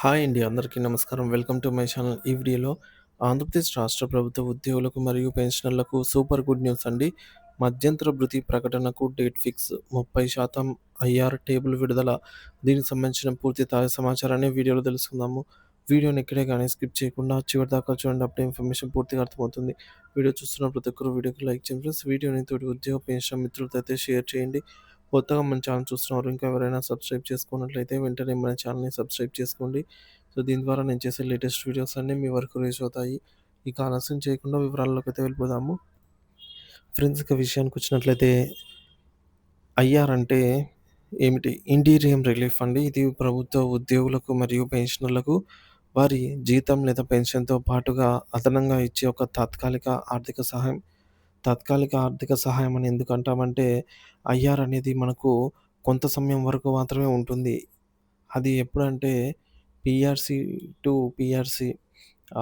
Hi అండి. అందరికీ నమస్కారం. Welcome to my channel. ఈ వీడియోలో ఆంధ్రప్రదేశ్ రాష్ట్ర ప్రభుత్వ ఉద్యోగులకు మరియు పెన్షనర్లకు సూపర్ గుడ్ న్యూస్ అండి. మధ్యంతర భృతి ప్రకటనకు డేట్ ఫిక్స్ 30% ఐఆర్ టేబుల్ విడుదల. దీనికి సంబంధించిన పూర్తి తాజా సమాచారాన్ని వీడియోలో తెలుసుకుందాము. వీడియోని ఎక్కడే గానీ స్కిప్ చేయకుండా చివరిదాకా చూడండి. అప్పుడే ఇన్ఫర్మేషన్ పూర్తిగా అర్థమవుతుంది. వీడియో చూస్తున్న ప్రతి ఒక్కరు వీడియోకి లైక్ చేయండి ఫ్రెండ్స్. వీడియోని తోటి ఉద్యోగ పెన్షన్ మిత్రులతో అయితే షేర్ చేయండి. కొత్తగా మన ఛానల్ చూస్తున్నవారు ఇంకా ఎవరైనా సబ్స్క్రైబ్ చేసుకున్నట్లయితే వెంటనే మన ఛానల్‌ని సబ్స్క్రైబ్ చేసుకోండి. సో, దీని ద్వారా నేను చేసే లేటెస్ట్ వీడియోస్ అన్నీ మీ వరకు రీచ్ అవుతాయి. ఇక ఆలస్యం చేయకుండా వివరాల్లోకైతే వెళ్ళిపోదాము. ఫ్రెండ్స్, ఇక విషయానికొచ్చినట్లయితే ఐఆర్ అంటే ఏమిటి? ఇంటీరియం రిలీఫ్ అండి. ఇది ప్రభుత్వ ఉద్యోగులకు మరియు పెన్షనర్లకు వారి జీతం లేదా పెన్షన్‌తో పాటుగా అదనంగా ఇచ్చే ఒక తాత్కాలిక ఆర్థిక సహాయం. తాత్కాలిక ఆర్థిక సహాయం అని ఎందుకంటామంటే, ఐఆర్ అనేది మనకు కొంత సమయం వరకు మాత్రమే ఉంటుంది. అది ఎప్పుడంటే పీఆర్‌సీ టు పీఆర్‌సీ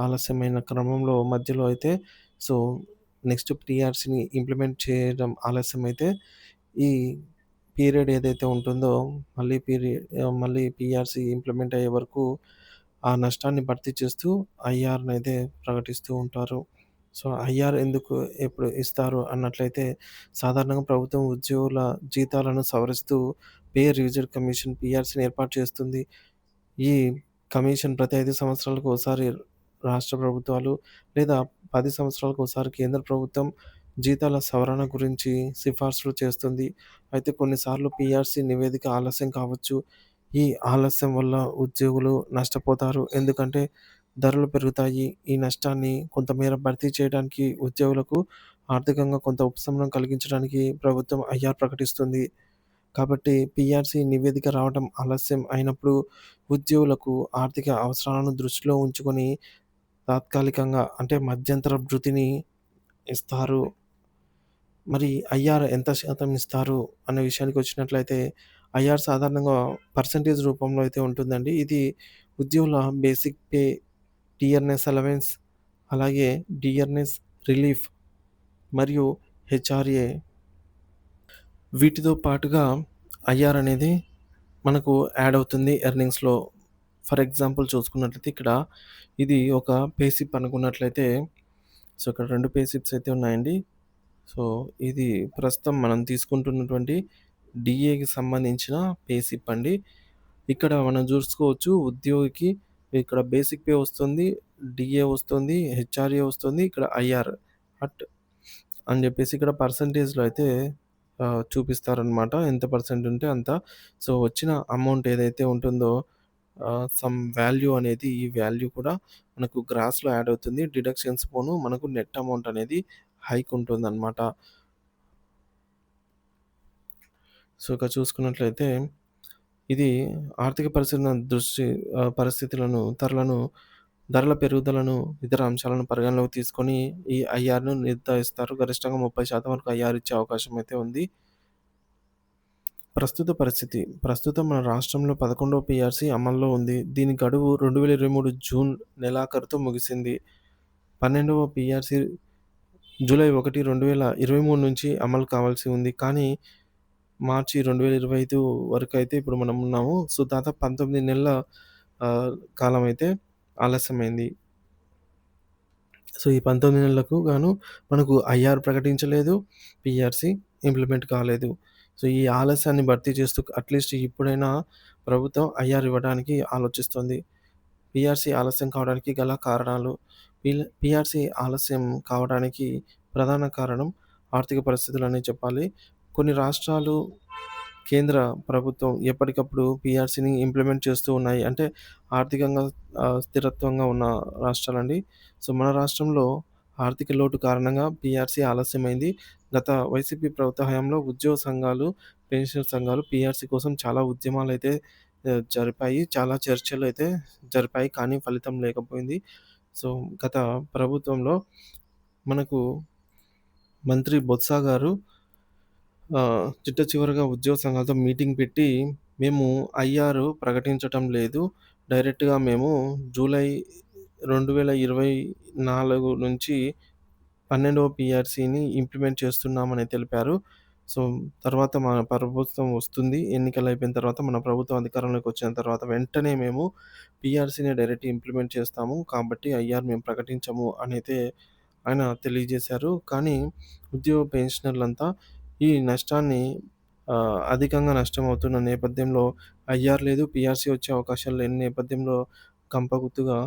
ఆలస్యమైన క్రమంలో మధ్యలో అయితే సో, నెక్స్ట్ పీఆర్‌సీని ఇంప్లిమెంట్ చేయడం ఆలస్యమైతే ఈ పీరియడ్ ఏదైతే ఉంటుందో మళ్ళీ పీఆర్‌సీ ఇంప్లిమెంట్ అయ్యే వరకు ఆ నష్టాన్ని భర్తీ చేస్తూ ఐఆర్‌నైతే ప్రకటిస్తూ ఉంటారు. సో, ఐఆర్ ఎందుకు ఎప్పుడు ఇస్తారు అన్నట్లయితే సాధారణంగా ప్రభుత్వం ఉద్యోగుల జీతాలను సవరిస్తూ పే రివిజన్ కమిషన్ పీఆర్‌సీని ఏర్పాటు చేస్తుంది. ఈ కమిషన్ ప్రతి 5 సంవత్సరాలకు ఓసారి రాష్ట్ర ప్రభుత్వాలు లేదా 10 సంవత్సరాలకు ఓసారి కేంద్ర ప్రభుత్వం జీతాల సవరణ గురించి సిఫార్సులు చేస్తుంది. అయితే కొన్నిసార్లు పీఆర్‌సీ నివేదిక ఆలస్యం కావచ్చు. ఈ ఆలస్యం వల్ల ఉద్యోగులు నష్టపోతారు. ఎందుకంటే ధరలు పెరుగుతాయి. ఈ నష్టాన్ని కొంతమేర భర్తీ చేయడానికి ఉద్యోగులకు ఆర్థికంగా కొంత ఉపశమనం కలిగించడానికి ప్రభుత్వం ఐఆర్ ప్రకటిస్తుంది. కాబట్టి పీఆర్‌సీ నివేదిక రావడం ఆలస్యం అయినప్పుడు ఉద్యోగులకు ఆర్థిక అవసరాలను దృష్టిలో ఉంచుకొని తాత్కాలికంగా అంటే మధ్యంతర భృతిని ఇస్తారు. మరి ఐఆర్ ఎంత శాతం ఇస్తారు అనే విషయానికొచ్చినట్లయితే ఐఆర్ సాధారణంగా పర్సెంటేజ్ రూపంలో అయితే ఉంటుందండి. ఇది ఉద్యోగుల బేసిక్ పే, టిఆర్‌ఎస్ అలవెన్స్, అలాగే డిఆర్‌ఎస్ రిలీఫ్ మరియు హెచ్ఆర్ఏ వీటితో పాటుగా ఐఆర్ అనేది మనకు యాడ్ అవుతుంది ఎర్నింగ్స్‌లో. ఫర్ ఎగ్జాంపుల్ చూసుకున్నట్లయితే ఇక్కడ ఇది ఒక పే స్లిప్ అనుకున్నట్లయితే సో, ఇక్కడ 2 పే స్లిప్స్ అయితే ఉన్నాయండి. సో, ఇది ప్రస్తుతం మనం తీసుకుంటున్నటువంటి డీఏకి సంబంధించిన పే స్లిప్ అండి. ఇక్కడ మనం చూసుకోవచ్చు ఉద్యోగికి ఇక్కడ బేసిక్ పే వస్తుంది, డీఏ వస్తుంది, హెచ్ఆర్ఏ వస్తుంది. ఇక్కడ ఐఆర్ అట్ అని చెప్పేసి ఇక్కడ పర్సెంటేజ్‌లో అయితే చూపిస్తారనమాట. ఎంత పర్సెంట్ ఉంటే అంత. సో, వచ్చిన అమౌంట్ ఏదైతే ఉంటుందో సమ్ వాల్యూ అనేది ఈ వాల్యూ కూడా మనకు గ్రాస్‌లో యాడ్ అవుతుంది. డిడక్షన్స్ పోను మనకు నెట్ అమౌంట్ అనేది హైక్ ఉంటుందనమాట. సో, ఇక చూసుకున్నట్లయితే ఇది ఆర్థిక పరిస్థితులను, ధరల పెరుగుదలను, ఇతర అంశాలను పరిగణలోకి తీసుకొని ఈ ఐఆర్‌ను నిర్ధారిస్తారు. గరిష్టంగా 30% వరకు ఐఆర్ ఇచ్చే అవకాశం అయితే ఉంది. ప్రస్తుత పరిస్థితి. ప్రస్తుతం మన రాష్ట్రంలో 11వ పీఆర్‌సీ అమల్లో ఉంది. దీని గడువు 2023 జూన్ నెలాఖరుతో ముగిసింది. 12వ పీఆర్‌సీ జూలై 1, 2023 నుంచి అమలు కావాల్సి ఉంది. కానీ మార్చి 2025 వరకైతే ఇప్పుడు మనం ఉన్నాము. సో, దాదాపు 19 నెలల కాలమైతే ఆలస్యమైంది. సో, ఈ 19 నెలలకు గాను మనకు ఐఆర్ ప్రకటించలేదు. పీఆర్‌సీ ఇంప్లిమెంట్ కాలేదు. సో, ఈ ఆలస్యాన్ని భర్తీ చేస్తూ అట్‌లీస్ట్ ఇప్పుడైనా ప్రభుత్వం ఐఆర్ ఇవ్వడానికి ఆలోచిస్తుంది. పీఆర్‌సీ ఆలస్యం కావడానికి గల కారణాలు. పీఆర్‌సీ ఆలస్యం కావడానికి ప్రధాన కారణం ఆర్థిక పరిస్థితులనే చెప్పాలి. కొన్ని రాష్ట్రాలు, కేంద్ర ప్రభుత్వం ఎప్పటికప్పుడు పీఆర్‌సీని ఇంప్లిమెంట్ చేస్తూ ఉన్నాయి. అంటే ఆర్థికంగా స్థిరత్వంగా ఉన్న రాష్ట్రాలండి. సో, మన రాష్ట్రంలో ఆర్థిక లోటు కారణంగా పీఆర్‌సీ ఆలస్యమైంది. గత వైసీపీ ప్రభుత్వ హయాంలో ఉద్యోగ సంఘాలు, పెన్షన్ సంఘాలు పీఆర్‌సీ కోసం చాలా ఉద్యమాలైతే జరిపాయి. చాలా చర్చలైతే జరిపాయి. కానీ ఫలితం లేకపోయింది. సో, గత ప్రభుత్వంలో మనకు మంత్రి బొత్స గారు చిట్టచివరగా ఉద్యోగ సంఘాలతో మీటింగ్ పెట్టి, మేము ఐఆర్ ప్రకటించటం లేదు. డైరెక్ట్‌గా మేము జూలై 2024 నుంచి 12వ పీఆర్‌సీని ఇంప్లిమెంట్ చేస్తున్నామని తెలిపారు. సో, తర్వాత మన ప్రభుత్వం వస్తుంది. ఎన్నికలయిపోయిన తర్వాత మన ప్రభుత్వం అధికారంలోకి వచ్చిన తర్వాత వెంటనే మేము పీఆర్సీని డైరెక్ట్ ఇంప్లిమెంట్ చేస్తాము. కాబట్టి ఐఆర్ మేము ప్రకటించము అనైతే ఆయన తెలియజేశారు. కానీ ఉద్యోగ పెన్షనర్లంతా ఈ నష్టాన్ని అధికంగా నష్టమవుతున్న నేపథ్యంలో ఐఆర్ లేదు, పీఆర్సీ వచ్చే అవకాశాలు లేని నేపథ్యంలో గంపగుత్తుగా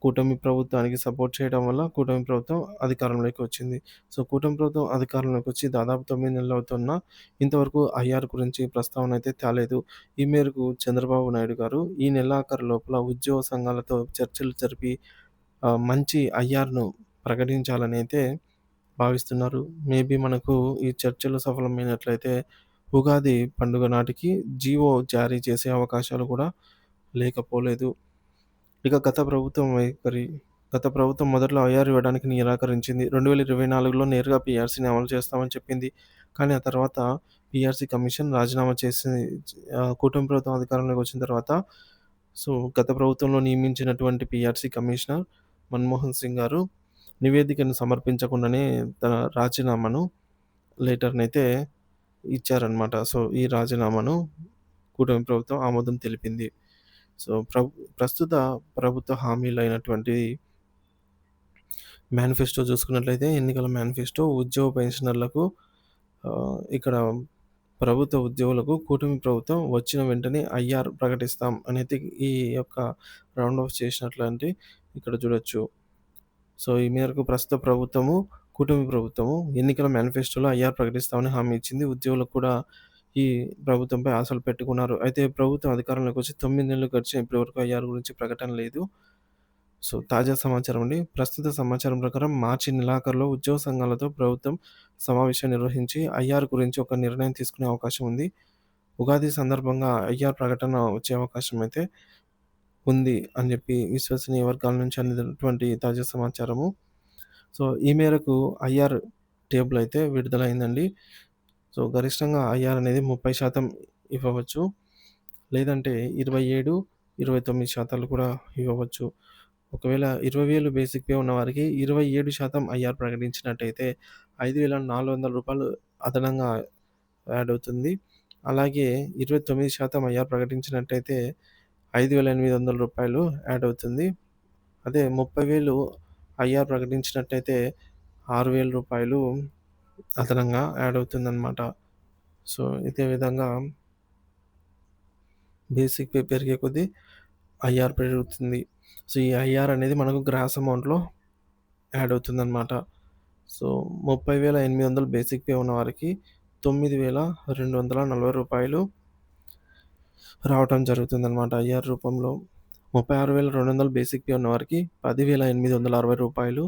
కూటమి ప్రభుత్వానికి సపోర్ట్ చేయడం వల్ల కూటమి ప్రభుత్వం అధికారంలోకి వచ్చింది. సో, కూటమి ప్రభుత్వం అధికారంలోకి వచ్చి దాదాపు 9 నెలలు అవుతున్నా ఇంతవరకు ఐఆర్ గురించి ప్రస్తావన అయితే తేలేదు. ఈ మేరకు చంద్రబాబు నాయుడు గారు ఈ నెలాఖరు లోపల ఉద్యోగ సంఘాలతో చర్చలు జరిపి మంచి ఐఆర్‌ను ప్రకటించాలని అయితే భావిస్తున్నారు. మేబీ మనకు ఈ చర్చలు సఫలమైనట్లయితే ఉగాది పండుగ నాటికి జీవో జారీ చేసే అవకాశాలు కూడా లేకపోలేదు. ఇక గత ప్రభుత్వం మొదట్లో ఐఆర్ ఇవ్వడానికి నిరాకరించింది. 2024లో నేరుగా పీఆర్సీని అమలు చేస్తామని చెప్పింది. కానీ ఆ తర్వాత పీఆర్సీ కమిషన్ రాజీనామా చేసి కూటమి ప్రభుత్వం అధికారంలోకి వచ్చిన తర్వాత గత ప్రభుత్వంలో నియమించినటువంటి పీఆర్సీ కమిషనర్ మన్మోహన్ సింగ్ గారు నివేదికను సమర్పించకుండానే తన రాజీనామాను లెటర్‌నైతే ఇచ్చారనమాట. ఈ రాజీనామాను కూటమి ప్రభుత్వం ఆమోదం తెలిపింది. సో, ప్రస్తుత ప్రభుత్వ హామీలైనటువంటి మేనిఫెస్టో చూసుకున్నట్లయితే ఎన్నికల మేనిఫెస్టో ఉద్యోగ పెన్షనర్లకు ఇక్కడ ప్రభుత్వ ఉద్యోగులకు కూటమి ప్రభుత్వం వచ్చిన వెంటనే ఐఆర్ ప్రకటిస్తాం అనేది ఈ యొక్క రౌండ్ ఆఫ్ చేసినట్లంటే ఇక్కడ చూడొచ్చు. ఈ మేరకు ప్రస్తుత కూటమి ప్రభుత్వము ఎన్నికల మేనిఫెస్టోలో ఐఆర్ ప్రకటిస్తామని హామీ ఇచ్చింది. ఉద్యోగులకు కూడా ఈ ప్రభుత్వంపై ఆశలు పెట్టుకున్నారు. అయితే ప్రభుత్వం అధికారంలోకి వచ్చి 9 నెలలు గడిచిన ఇప్పటివరకు ఐఆర్ గురించి ప్రకటన లేదు. తాజా సమాచారం అండి. ప్రస్తుత సమాచారం ప్రకారం మార్చి నెలాఖరులో ఉద్యోగ సంఘాలతో ప్రభుత్వం సమావేశం నిర్వహించి ఐఆర్ గురించి ఒక నిర్ణయం తీసుకునే అవకాశం ఉంది. ఉగాది సందర్భంగా ఐఆర్ ప్రకటన వచ్చే అవకాశం అయితే ఉంది అని చెప్పి విశ్వసనీయ వర్గాల నుంచి అందినటువంటి తాజా సమాచారము. ఈ మేరకు ఐఆర్ టేబుల్ అయితే విడుదలైందండి. గరిష్టంగా ఐఆర్ అనేది 30% ఇవ్వవచ్చు. లేదంటే 27, 29% కూడా ఇవ్వవచ్చు. ఒకవేళ 20,000 బేసిక్ పే ఉన్నవారికి 27% ఐఆర్ ప్రకటించినట్టయితే రూ. 5,400 అదనంగా యాడ్ అవుతుంది. అలాగే 29% ఐఆర్ ప్రకటించినట్టయితే రూ. 5,800 యాడ్ అవుతుంది. అదే 30,000 ఐఆర్ ప్రకటించినట్టయితే రూ. 6,000 అదనంగా యాడ్ అవుతుందనమాట. ఇదే విధంగా బేసిక్ పే పెరిగే కొద్దీ ఐఆర్ పెరుగుతుంది. ఈ ఐఆర్ అనేది మనకు గ్రాస్ అమౌంట్‌లో యాడ్ అవుతుందనమాట. 30,800 బేసిక్ పే ఉన్నవారికి రూ. 9,240 రావటం జరుగుతుందనమాట ఐఆర్ రూపంలో. 36,200 బేసిక్ పే ఉన్నవారికి రూ. 10,860,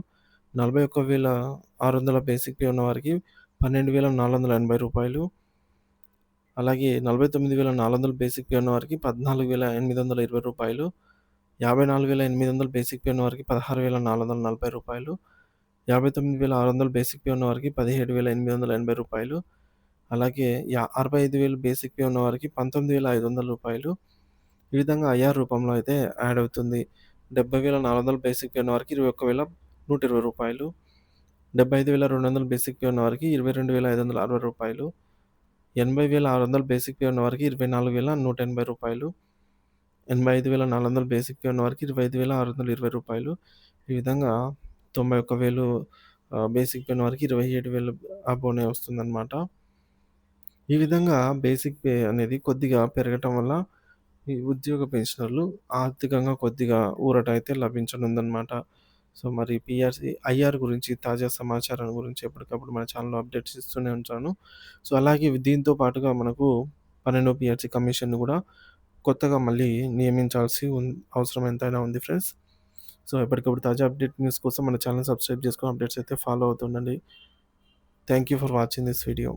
41,600 బేసిక్ పే ఉన్నవారికి రూ. 12,480, అలాగే 49,400 బేసిక్ పే ఉన్నవారికి రూ. 14,820, 54,800 బేసిక్ పే ఉన్నవారికి రూ. 16,440, 59,600 బేసిక్ పే ఉన్నవారికి రూ. 17,880, అలాగే 65,000 బేసిక్ పే ఉన్నవారికి రూ. 19,500. ఈ విధంగా ఐఆర్ రూపంలో అయితే యాడ్ అవుతుంది. 70,400 బేసిక్ పే ఉన్నవారికి రూ. 21,120, 75,200 బేసిక్ పే ఉన్నవారికి రూ. 22,560, 80,600 బేసిక్ పే ఉన్నవారికి రూ. 24,180, 85,400 బేసిక్ పే ఉన్నవారికి రూ. 25,620. ఈ విధంగా 91,000 బేసిక్ పే ఉన్నవారికి 27,000 అబోనే వస్తుందనమాట. ఈ విధంగా బేసిక్ పే అనేది కొద్దిగా పెరగటం వల్ల ఈ ఉద్యోగ పెన్షనర్లు ఆర్థికంగా కొద్దిగా ఊరట అయితే లభించనుందనమాట. మరి ఐఆర్ గురించి తాజా సమాచారం గురించి ఎప్పటికప్పుడు మన ఛానల్‌లో అప్డేట్స్ ఇస్తూనే ఉంటాను. అలాగే దీంతో పాటుగా మనకు 12వ పీఆర్సీ కమిషన్‌ని కూడా కొత్తగా మళ్ళీ నియమించాల్సి అవసరం ఎంతైనా ఉంది ఫ్రెండ్స్. ఎప్పటికప్పుడు తాజా అప్డేట్ న్యూస్ కోసం మన ఛానల్ సబ్స్క్రైబ్ చేసుకొని అప్డేట్స్ అయితే ఫాలో అవుతుండండి. Thank you for watching this video.